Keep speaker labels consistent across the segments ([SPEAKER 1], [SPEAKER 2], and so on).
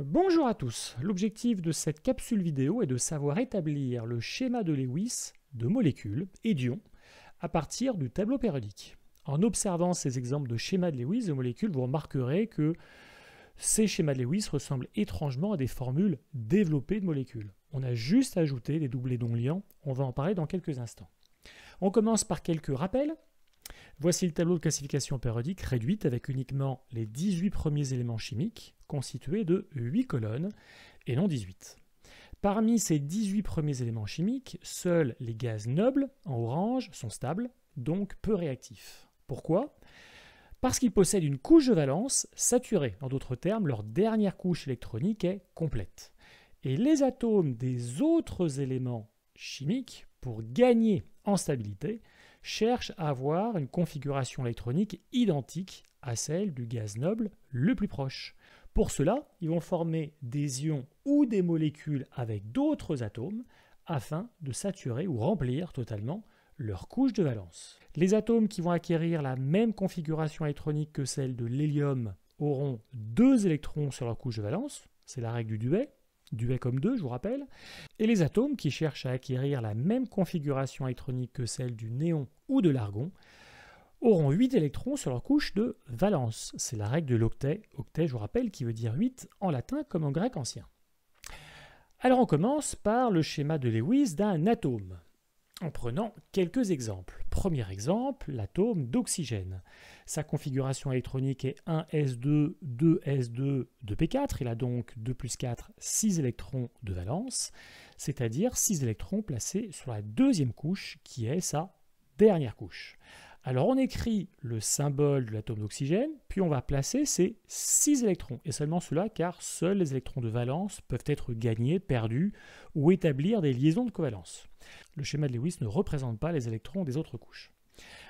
[SPEAKER 1] Bonjour à tous, l'objectif de cette capsule vidéo est de savoir établir le schéma de Lewis de molécules et d'ions à partir du tableau périodique. En observant ces exemples de schémas de Lewis de molécules, vous remarquerez que ces schémas de Lewis ressemblent étrangement à des formules développées de molécules. On a juste ajouté des doublés non liants, on va en parler dans quelques instants. On commence par quelques rappels. Voici le tableau de classification périodique réduite avec uniquement les 18 premiers éléments chimiques constitués de 8 colonnes et non 18. Parmi ces 18 premiers éléments chimiques, seuls les gaz nobles, en orange, sont stables, donc peu réactifs. Pourquoi ? Parce qu'ils possèdent une couche de valence saturée. En d'autres termes, leur dernière couche électronique est complète. Et les atomes des autres éléments chimiques, pour gagner en stabilité, cherchent à avoir une configuration électronique identique à celle du gaz noble le plus proche. Pour cela, ils vont former des ions ou des molécules avec d'autres atomes afin de saturer ou remplir totalement leur couche de valence. Les atomes qui vont acquérir la même configuration électronique que celle de l'hélium auront 2 électrons sur leur couche de valence, c'est la règle du duet comme 2, je vous rappelle, et les atomes qui cherchent à acquérir la même configuration électronique que celle du néon ou de l'argon auront 8 électrons sur leur couche de valence. C'est la règle de l'octet, octet je vous rappelle qui veut dire 8 en latin comme en grec ancien. Alors on commence par le schéma de Lewis d'un atome, en prenant quelques exemples. Premier exemple, l'atome d'oxygène. Sa configuration électronique est 1s2, 2s2, 2p4. Il a donc 2 plus 4, 6 électrons de valence, c'est-à-dire 6 électrons placés sur la deuxième couche qui est sa dernière couche. Alors on écrit le symbole de l'atome d'oxygène, puis on va placer ces 6 électrons, et seulement cela car seuls les électrons de valence peuvent être gagnés, perdus ou établir des liaisons de covalence. Le schéma de Lewis ne représente pas les électrons des autres couches.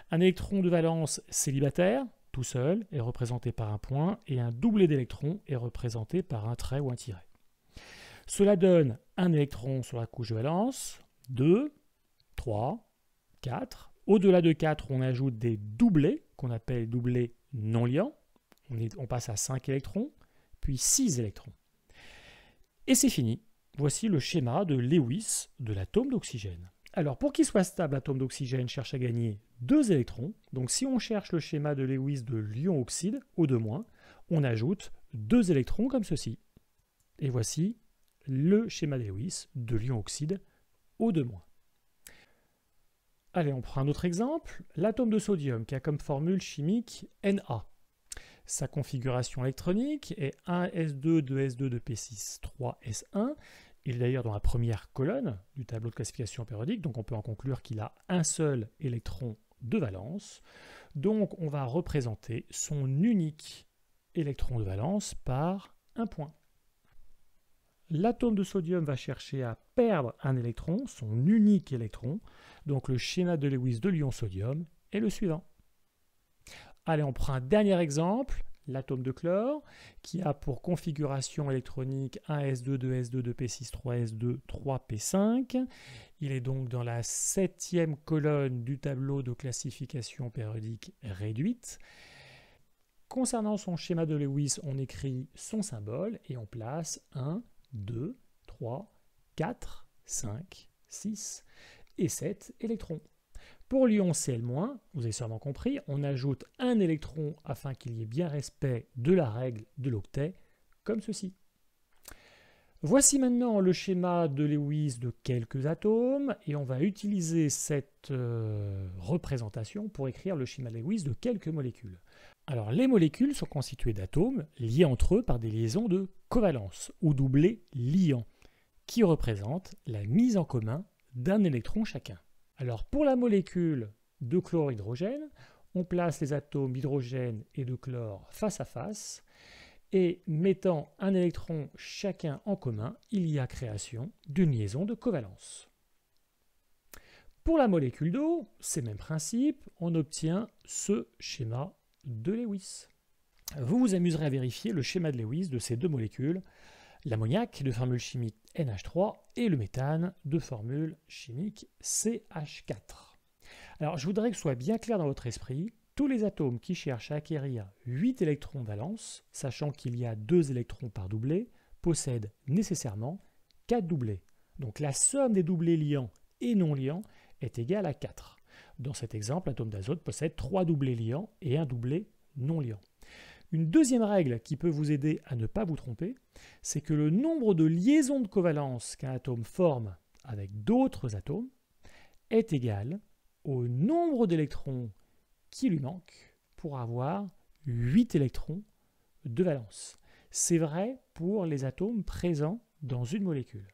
[SPEAKER 1] Un électron de valence célibataire, tout seul, est représenté par un point, et un doublet d'électrons est représenté par un trait ou un tiret. Cela donne un électron sur la couche de valence, 2, 3, 4. Au-delà de 4, on ajoute des doublets, qu'on appelle doublets non liants. On passe à 5 électrons, puis 6 électrons. Et c'est fini. Voici le schéma de Lewis de l'atome d'oxygène. Alors, pour qu'il soit stable, l'atome d'oxygène cherche à gagner 2 électrons. Donc, si on cherche le schéma de Lewis de l'ion-oxyde, O2-, on ajoute 2 électrons comme ceci. Et voici le schéma de Lewis de l'ion-oxyde, O2-. Allez, on prend un autre exemple, l'atome de sodium qui a comme formule chimique Na. Sa configuration électronique est 1s2, 2s2, 2p6, 3s1. Il est d'ailleurs dans la première colonne du tableau de classification périodique, donc on peut en conclure qu'il a un seul électron de valence. Donc on va représenter son unique électron de valence par un point. L'atome de sodium va chercher à perdre un électron, son unique électron. Donc le schéma de Lewis de l'ion sodium est le suivant. Allez, on prend un dernier exemple, l'atome de chlore, qui a pour configuration électronique 1s2, 2s2, 2p6, 3s2, 3p5. Il est donc dans la 7e colonne du tableau de classification périodique réduite. Concernant son schéma de Lewis, on écrit son symbole et on place 1, 2, 3, 4, 5, 6 et 7 électrons. Pour l'ion Cl-, vous avez sûrement compris, on ajoute un électron afin qu'il y ait bien respect de la règle de l'octet, comme ceci. Voici maintenant le schéma de Lewis de quelques atomes, et on va utiliser cette représentation pour écrire le schéma de Lewis de quelques molécules. Alors, les molécules sont constituées d'atomes liés entre eux par des liaisons de covalence, ou doublés liants, qui représentent la mise en commun d'un électron chacun. Alors, pour la molécule de chlorhydrogène, on place les atomes d'hydrogène et de chlore face à face, et mettant un électron chacun en commun, il y a création d'une liaison de covalence. Pour la molécule d'eau, c'est le même principe, on obtient ce schéma de Lewis. Vous vous amuserez à vérifier le schéma de Lewis de ces deux molécules, l'ammoniac de formule chimique NH3 et le méthane de formule chimique CH4. Alors je voudrais que ce soit bien clair dans votre esprit, tous les atomes qui cherchent à acquérir 8 électrons de valence, sachant qu'il y a 2 électrons par doublet, possède nécessairement 4 doublés. Donc la somme des doublés liants et non liants est égale à 4. Dans cet exemple, l'atome d'azote possède 3 doublés liants et un doublé non liant. Une deuxième règle qui peut vous aider à ne pas vous tromper, c'est que le nombre de liaisons de covalence qu'un atome forme avec d'autres atomes est égal au nombre d'électrons qui lui manquent pour avoir 8 électrons de valence. C'est vrai pour les atomes présents dans une molécule.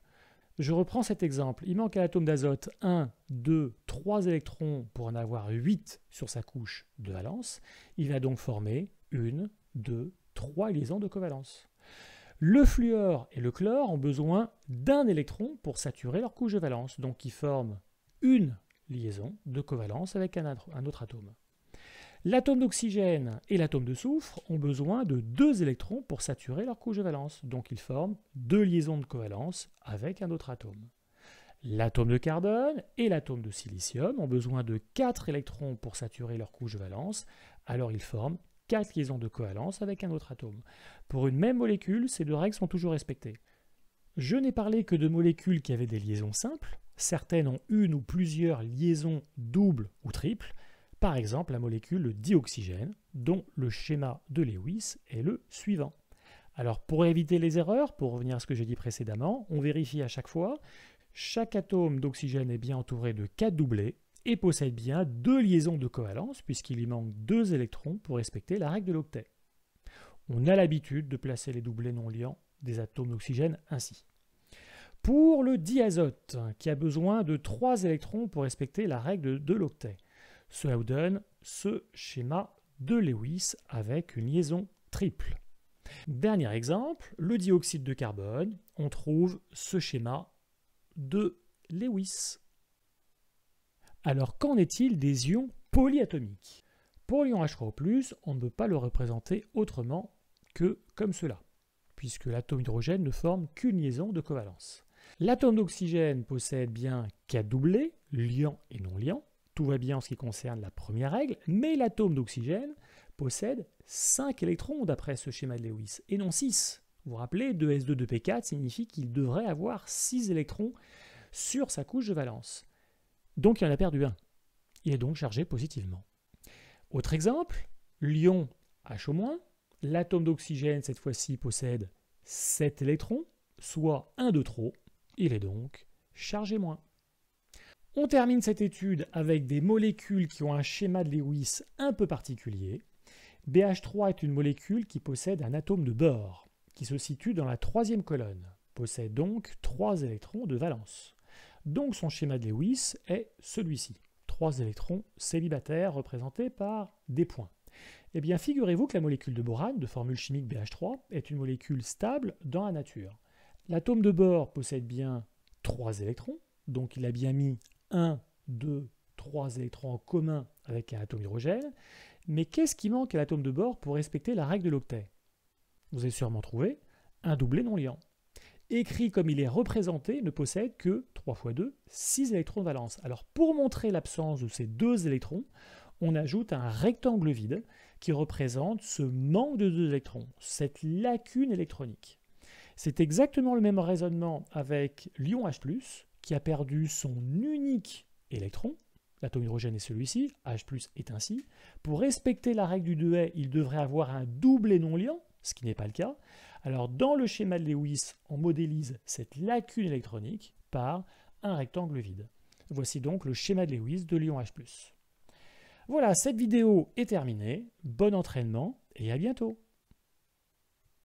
[SPEAKER 1] Je reprends cet exemple. Il manque à l'atome d'azote 1, 2, 3 électrons pour en avoir 8 sur sa couche de valence. Il va donc former 1, 2, 3 liaisons de covalence. Le fluor et le chlore ont besoin d'un électron pour saturer leur couche de valence. Donc ils forment une liaison de covalence avec un autre atome. L'atome d'oxygène et l'atome de soufre ont besoin de 2 électrons pour saturer leur couche de valence. Donc ils forment 2 liaisons de covalence avec un autre atome. L'atome de carbone et l'atome de silicium ont besoin de 4 électrons pour saturer leur couche de valence. Alors ils forment 4 liaisons de covalence avec un autre atome. Pour une même molécule, ces deux règles sont toujours respectées. Je n'ai parlé que de molécules qui avaient des liaisons simples. Certaines ont une ou plusieurs liaisons doubles ou triples. Par exemple, la molécule dioxygène, dont le schéma de Lewis est le suivant. Alors, pour éviter les erreurs, pour revenir à ce que j'ai dit précédemment, on vérifie à chaque fois. Chaque atome d'oxygène est bien entouré de 4 doublés et possède bien 2 liaisons de covalence, puisqu'il lui manque 2 électrons pour respecter la règle de l'octet. On a l'habitude de placer les doublés non liants des atomes d'oxygène ainsi. Pour le diazote, qui a besoin de 3 électrons pour respecter la règle de l'octet, cela vous donne ce schéma de Lewis avec une liaison triple. Dernier exemple, le dioxyde de carbone, on trouve ce schéma de Lewis. Alors qu'en est-il des ions polyatomiques? Pour l'ion H3O+, on ne peut pas le représenter autrement que comme cela, puisque l'atome d'hydrogène ne forme qu'une liaison de covalence. L'atome d'oxygène possède bien 4 doublés, liants et non liants. Tout va bien en ce qui concerne la première règle, mais l'atome d'oxygène possède 5 électrons d'après ce schéma de Lewis, et non 6. Vous vous rappelez, 2s2 signifie qu'il devrait avoir 6 électrons sur sa couche de valence. Donc il en a perdu un. Il est donc chargé positivement. Autre exemple, l'ion HO-, l'atome d'oxygène cette fois-ci possède 7 électrons, soit un de trop. Il est donc chargé moins. On termine cette étude avec des molécules qui ont un schéma de Lewis un peu particulier. BH3 est une molécule qui possède un atome de bore, qui se situe dans la 3e colonne, possède donc 3 électrons de valence. Donc son schéma de Lewis est celui-ci, 3 électrons célibataires représentés par des points. Eh bien, figurez-vous que la molécule de borane, de formule chimique BH3, est une molécule stable dans la nature. L'atome de bore possède bien 3 électrons, donc il a bien mis 1, 2, 3 électrons en commun avec un atome hydrogène. Mais qu'est-ce qui manque à l'atome de bore pour respecter la règle de l'octet? Vous avez sûrement trouvé un doublé non liant. Écrit comme il est représenté, ne possède que 3 x 2, 6 électrons de valence. Alors pour montrer l'absence de ces 2 électrons, on ajoute un rectangle vide qui représente ce manque de 2 électrons, cette lacune électronique. C'est exactement le même raisonnement avec l'ion H+, qui a perdu son unique électron. L'atome hydrogène est celui-ci, H+ est ainsi. Pour respecter la règle du Dehay, il devrait avoir un doublé non liant, ce qui n'est pas le cas. Alors dans le schéma de Lewis, on modélise cette lacune électronique par un rectangle vide. Voici donc le schéma de Lewis de l'ion H+. Voilà, cette vidéo est terminée. Bon entraînement et à bientôt.